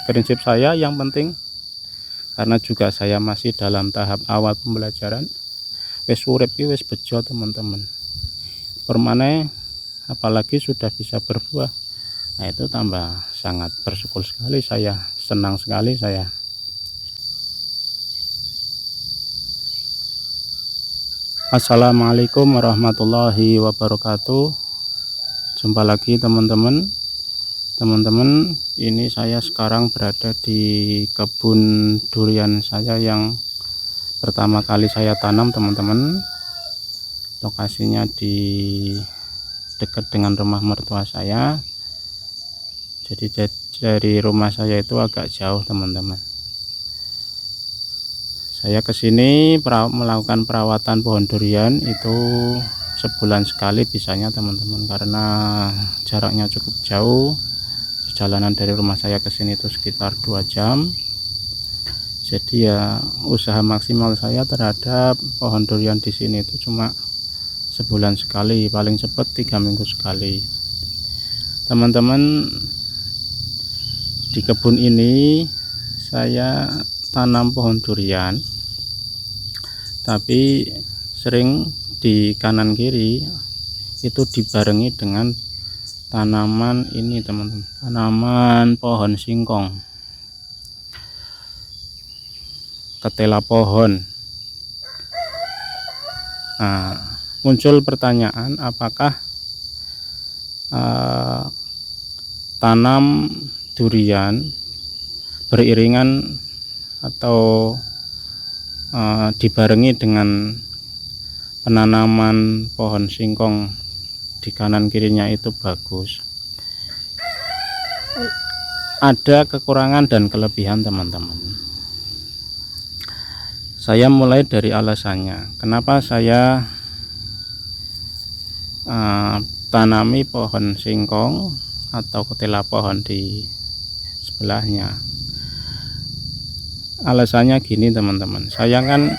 Prinsip saya yang penting, karena juga saya masih dalam tahap awal pembelajaran, wis urip iki wis bejo teman-teman. Permane apalagi sudah bisa berbuah. Nah, itu tambah sangat bersyukur sekali saya, senang sekali saya. Assalamualaikum warahmatullahi wabarakatuh. Jumpa lagi teman-teman. Ini saya sekarang berada di kebun durian saya yang pertama kali saya tanam, teman-teman. Lokasinya di dekat dengan rumah mertua saya. Jadi dari rumah saya itu agak jauh, teman-teman. Saya kesini melakukan perawatan pohon durian itu sebulan sekali bisanya, teman-teman, karena jaraknya cukup jauh. Perjalanan dari rumah saya ke sini itu sekitar 2 jam. Jadi ya usaha maksimal saya terhadap pohon durian di sini itu cuma sebulan sekali, paling cepat 3 minggu sekali. Teman-teman, di kebun ini saya tanam pohon durian, tapi sering di kanan kiri itu dibarengi dengan tanaman ini, teman-teman, tanaman pohon singkong, ketela pohon. Nah, muncul pertanyaan, apakah tanam durian beriringan atau dibarengi dengan penanaman pohon singkong di kanan kirinya itu bagus? Ada kekurangan dan kelebihan, teman-teman. Saya mulai dari alasannya, kenapa saya tanami pohon singkong atau ketela pohon di sebelahnya. Alasannya gini, teman-teman, saya kan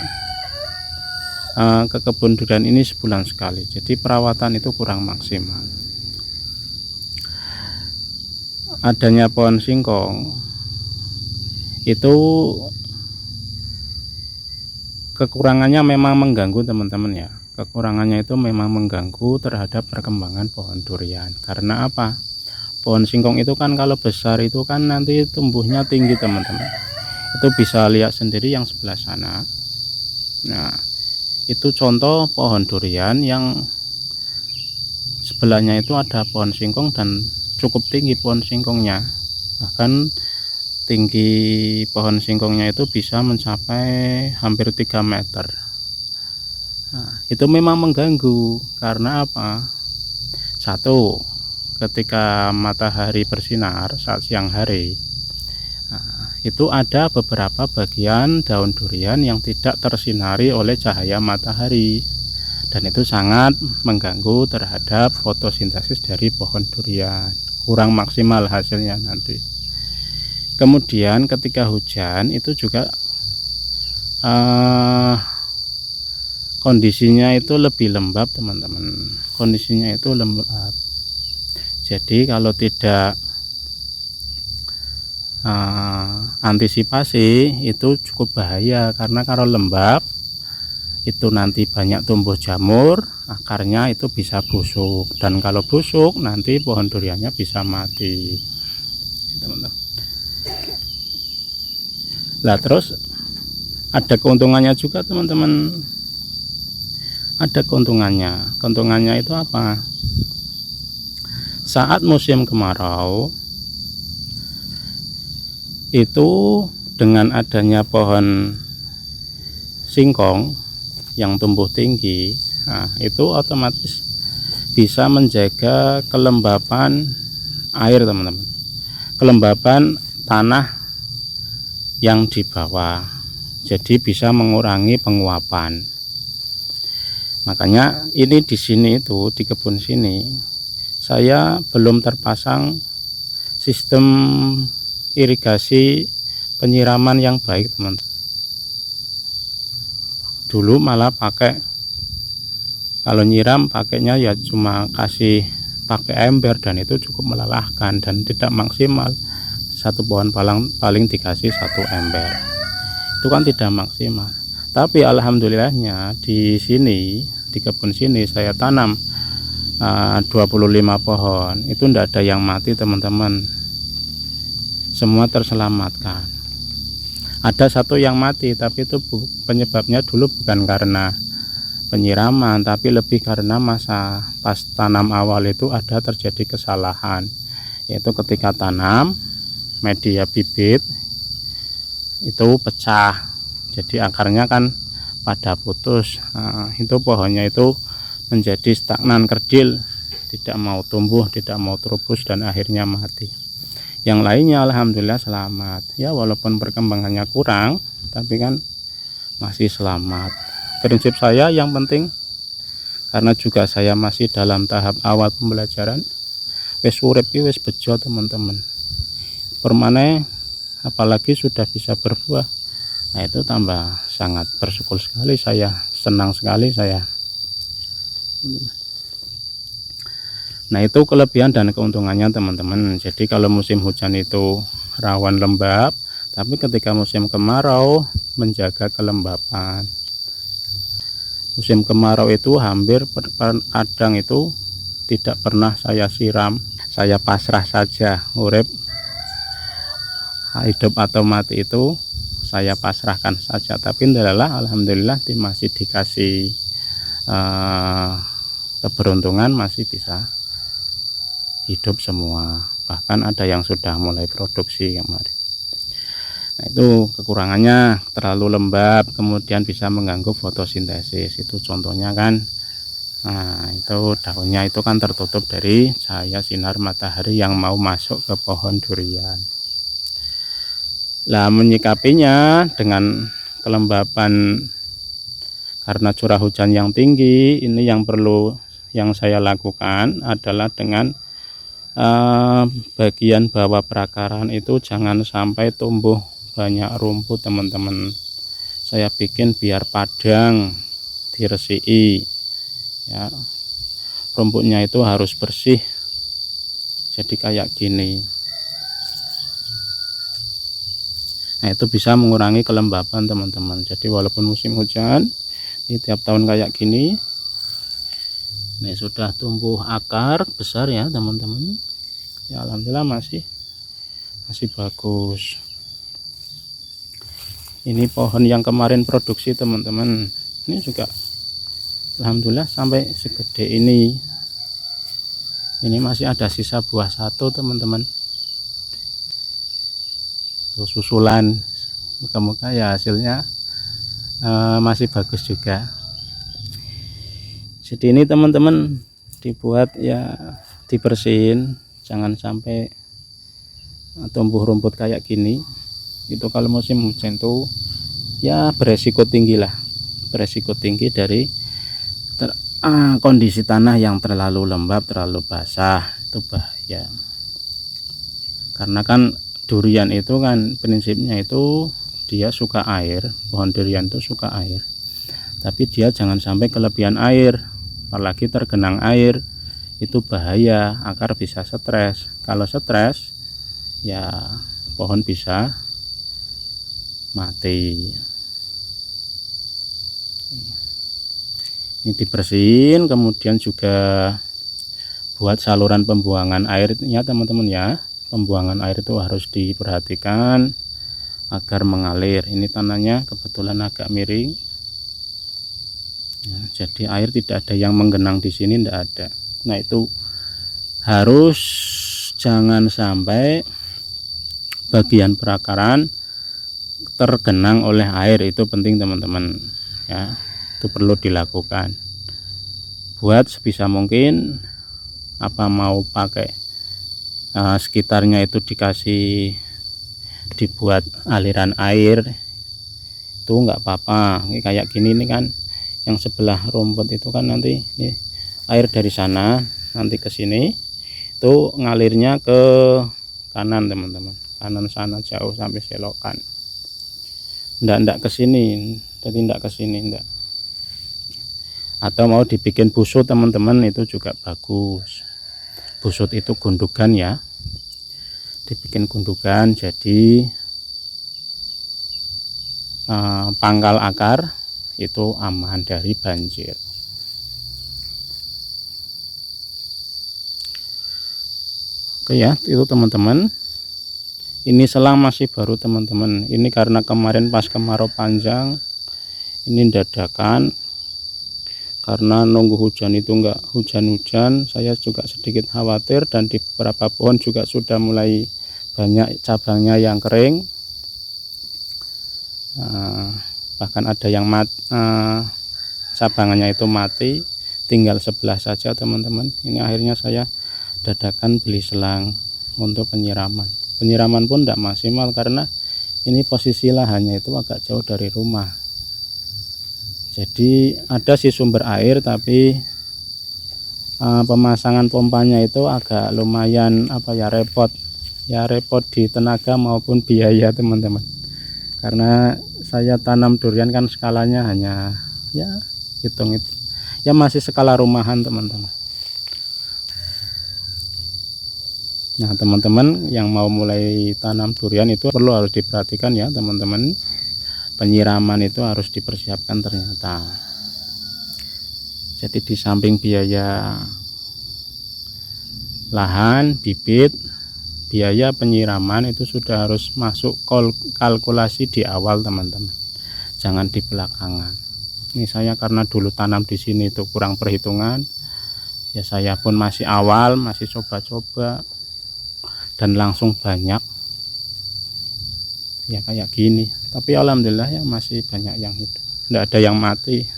ke kebun durian ini sebulan sekali, jadi perawatan itu kurang maksimal. Adanya pohon singkong itu kekurangannya memang mengganggu, teman-teman ya. Kekurangannya itu memang mengganggu terhadap perkembangan pohon durian. Karena apa? Pohon singkong itu kan kalau besar itu kan nanti tumbuhnya tinggi, teman-teman. Itu bisa lihat sendiri yang sebelah sana. Nah, itu contoh pohon durian yang sebelahnya itu ada pohon singkong dan cukup tinggi pohon singkongnya. Bahkan tinggi pohon singkongnya itu bisa mencapai hampir 3 meter. Nah, itu memang mengganggu karena apa? Satu, ketika matahari bersinar saat siang hari, itu ada beberapa bagian daun durian yang tidak tersinari oleh cahaya matahari, dan itu sangat mengganggu terhadap fotosintesis dari pohon durian, kurang maksimal hasilnya nanti. Kemudian ketika hujan itu juga kondisinya itu lebih lembab, teman-teman. Kondisinya itu lembab, jadi kalau tidak antisipasi itu cukup bahaya, karena kalau lembab itu nanti banyak tumbuh jamur, akarnya itu bisa busuk, dan kalau busuk nanti pohon duriannya bisa mati, teman-teman. Lah terus ada keuntungannya juga, teman-teman. Ada keuntungannya. Keuntungannya itu apa? Saat musim kemarau itu dengan adanya pohon singkong yang tumbuh tinggi, nah, itu otomatis bisa menjaga kelembapan air, teman-teman, kelembapan tanah yang di bawah, jadi bisa mengurangi penguapan. Makanya ini di sini itu di kebun sini saya belum terpasang sistem irigasi penyiraman yang baik, teman-teman. Dulu malah pakai, kalau nyiram pakainya ya cuma pakai ember, dan itu cukup melelahkan dan tidak maksimal. satu pohon paling dikasih 1 ember, itu kan tidak maksimal. Tapi alhamdulillahnya di sini, di kebun sini saya tanam 25 pohon, itu tidak ada yang mati teman-teman, semua terselamatkan. Ada satu yang mati, tapi itu penyebabnya dulu bukan karena penyiraman, tapi lebih karena masa pas tanam awal itu ada terjadi kesalahan, yaitu ketika tanam media bibit itu pecah, jadi akarnya kan pada putus. Itu pohonnya itu menjadi stagnan, kerdil, tidak mau tumbuh, tidak mau terubus, dan akhirnya mati. Yang lainnya alhamdulillah selamat ya, walaupun perkembangannya kurang tapi kan masih selamat. Prinsip saya yang penting, karena juga saya masih dalam tahap awal pembelajaran, wis urip iki wis bejo teman-teman, permane apalagi sudah bisa berbuah, nah itu tambah sangat bersyukur sekali saya, senang sekali saya. Nah itu kelebihan dan keuntungannya teman-teman. Jadi kalau musim hujan itu rawan lembab, tapi ketika musim kemarau menjaga kelembapan. Musim kemarau itu hampir kadang itu tidak pernah saya siram, saya pasrah saja, urip hidup atau mati itu saya pasrahkan saja. Tapi alhamdulillah masih dikasih keberuntungan, masih bisa hidup semua, bahkan ada yang sudah mulai produksi kemarin. Nah itu kekurangannya terlalu lembab, kemudian bisa mengganggu fotosintesis, itu contohnya kan. Nah itu daunnya itu kan tertutup dari cahaya sinar matahari yang mau masuk ke pohon durian. Lah menyikapinya dengan kelembapan karena curah hujan yang tinggi, ini yang saya lakukan adalah dengan bagian bawah perakaran itu jangan sampai tumbuh banyak rumput teman-teman. Saya bikin biar padang, diresiki ya, rumputnya itu harus bersih, jadi kayak gini. Nah itu bisa mengurangi kelembapan teman-teman. Jadi walaupun musim hujan, ini tiap tahun kayak gini, ini sudah tumbuh akar besar ya teman-teman ya, alhamdulillah masih bagus. Ini pohon yang kemarin produksi teman-teman, ini juga alhamdulillah sampai segede ini. Ini masih ada sisa buah satu teman-teman, terus susulan, muka-muka ya hasilnya masih bagus juga. Jadi ini teman-teman dibuat ya, dibersihin, jangan sampai tumbuh rumput kayak gini. Itu kalau musim hujan tuh ya beresiko tinggi lah, beresiko tinggi dari kondisi tanah yang terlalu lembab, terlalu basah, itu bahaya. Karena kan durian itu kan prinsipnya itu dia suka air, pohon durian itu suka air, tapi dia jangan sampai kelebihan air, apalagi tergenang air, itu bahaya, akar bisa stres. Kalau stres ya pohon bisa mati. Ini dibersihin, kemudian juga buat saluran pembuangan airnya teman-teman ya. Pembuangan air itu harus diperhatikan agar mengalir. Ini tanahnya kebetulan agak miring ya, jadi air tidak ada yang menggenang di sini, tidak ada. Nah itu harus jangan sampai bagian perakaran tergenang oleh air, itu penting teman-teman ya, itu perlu dilakukan. Buat sebisa mungkin apa mau pakai sekitarnya itu dibuat aliran air, itu enggak apa-apa. Ini kayak gini nih kan, yang sebelah rumput itu kan nanti ini air dari sana nanti ke sini, itu ngalirnya ke kanan teman-teman, kanan sana jauh sampai selokan, ndak ke sini, jadi ndak ke sini ndak. Atau mau dibikin busut teman-teman, itu juga bagus. Busut itu gundukan ya, dibikin gundukan, jadi pangkal akar itu aman dari banjir. Oke ya, itu teman-teman. Ini selang masih baru teman-teman. Ini karena kemarin pas kemarau panjang, ini dadakan. Karena nunggu hujan itu enggak hujan-hujan, saya juga sedikit khawatir, dan di beberapa pohon juga sudah mulai banyak cabangnya yang kering. Bahkan ada yang cabangannya itu mati, tinggal sebelah saja teman-teman. Ini akhirnya saya dadakan beli selang untuk penyiraman. Penyiraman pun tidak maksimal karena ini posisi lahannya itu agak jauh dari rumah. Jadi ada sih sumber air, tapi pemasangan pompanya itu agak lumayan repot. Ya repot di tenaga maupun biaya teman-teman. Karena saya tanam durian kan skalanya hanya ya hitung itu. Ya masih skala rumahan teman-teman. Nah teman-teman yang mau mulai tanam durian itu perlu harus diperhatikan ya teman-teman. Penyiraman itu harus dipersiapkan ternyata. Jadi di samping biaya lahan, bibit, biaya penyiraman itu sudah harus masuk kalkulasi di awal teman-teman. Jangan di belakangan. Ini saya karena dulu tanam di sini itu kurang perhitungan. Ya saya pun masih awal, masih coba-coba. Dan langsung banyak ya kayak gini, tapi alhamdulillah ya masih banyak yang hidup, tidak ada yang mati,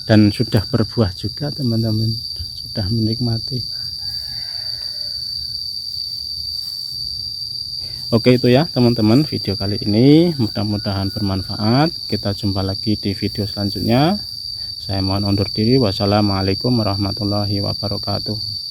dan sudah berbuah juga teman-teman, sudah menikmati. Oke itu ya teman-teman, video kali ini mudah-mudahan bermanfaat. Kita jumpa lagi di video selanjutnya. Saya mohon undur diri. Wassalamualaikum warahmatullahi wabarakatuh.